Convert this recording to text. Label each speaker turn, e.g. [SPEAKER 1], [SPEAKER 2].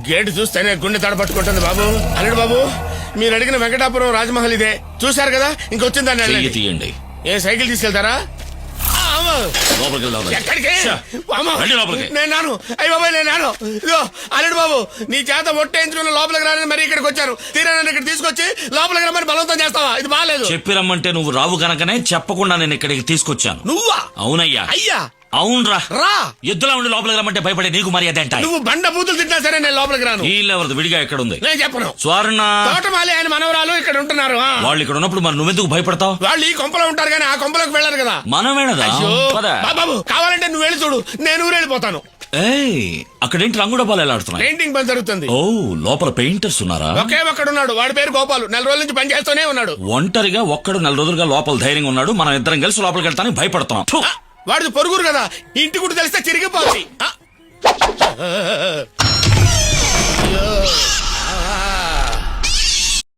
[SPEAKER 1] Gate చూస్తేనే గుండె తడపట్టుకుంటుంది బాబు. అల్లుడు బాబు, మీరు అడిగిన వెంకటాపురం రాజమహల్ ఇదే. చూశారు కదా, ఇంకొచ్చిందాన్ని
[SPEAKER 2] చెయ్యి తీయండి.
[SPEAKER 1] ఏ సైకిల్ తీసుకెళ్తారా?
[SPEAKER 2] లోపలికి వెళ్దాం.
[SPEAKER 1] ఎక్కడికి?
[SPEAKER 2] రండి లోపలికి.
[SPEAKER 1] నేను నాను. అయ్య బాబాయ్, నేను నాను. ఇదిగో అల్లుడు బాబు, నీ చేత ఒట్టేయించుకున్న లోపలికి రాని మరి ఇక్కడికి వచ్చారు. తీరా నన్ను ఇక్కడ తీసుకొచ్చి లోపలికి రమ్మని బలవంతం చేస్తావా? ఇది బాగాలేదు.
[SPEAKER 2] చెప్పి రమ్మంటే నువ్వు రావు గనకనే చెప్పకుండా నేను ఇక్కడికి తీసుకొచ్చాను.
[SPEAKER 1] నువ్వా?
[SPEAKER 2] అవునయ్యా.
[SPEAKER 1] అయ్యా
[SPEAKER 2] అవునరా.
[SPEAKER 1] రా.
[SPEAKER 2] ఎద్దులా ఉండి లోపలికి రమ్మంటే భయపడే నీకు మర్యాద ఏంట?
[SPEAKER 1] నువ్వు బండ బూతులు తింటా సరే, నేను లోపలికి రాను.
[SPEAKER 2] వీళ్ళెవరిది విడిగా ఎక్కడ ఉంది?
[SPEAKER 1] నేను చెప్పను.
[SPEAKER 2] స్వర్ణ
[SPEAKER 1] తోటమాలి ఆయన మనవరాలు ఇక్కడ ఉంటున్నారు.
[SPEAKER 2] వాళ్ళు ఇక్కడ ఉన్నప్పుడు మరి నువ్వెందుకు భయపడతావు?
[SPEAKER 1] వాళ్ళు ఈ కొంపలో ఉంటారు కానీ ఆ కొంపలోకి వెళ్ళారు కదా.
[SPEAKER 2] మనమేనదా?
[SPEAKER 1] అయ్యో బాబు, కావాలంటే నువ్వు వెళ్ళి చూడు, నేను ఊరెళ్ళిపోతాను.
[SPEAKER 2] ఏయ్, అక్కడేంటి రంగు డబ్బాలు ఎలా ఆడుతున్నాయి?
[SPEAKER 1] పెయింటింగ్ పని జరుగుతుంది.
[SPEAKER 2] ఓ, లోపల పెయింటర్స్ ఉన్నారా?
[SPEAKER 1] ఒకే ఒక్కడున్నాడు, వాడి పేరు గోపాలు. 4 రోజుల నుంచి పని చేస్తూనే ఉన్నాడు.
[SPEAKER 2] ఒంటరిగా ఒక్కడు 4 రోజులుగా లోపల ధైర్యంగా ఉన్నాడు. మనం ఇద్దరం కలిసి లోపలికి వెళ్తానికి భయపడతాం.
[SPEAKER 1] వాడిది పొరుగురు కదా, ఇంటి గుడి తెలిస్తే చిరిగిపోతుంది.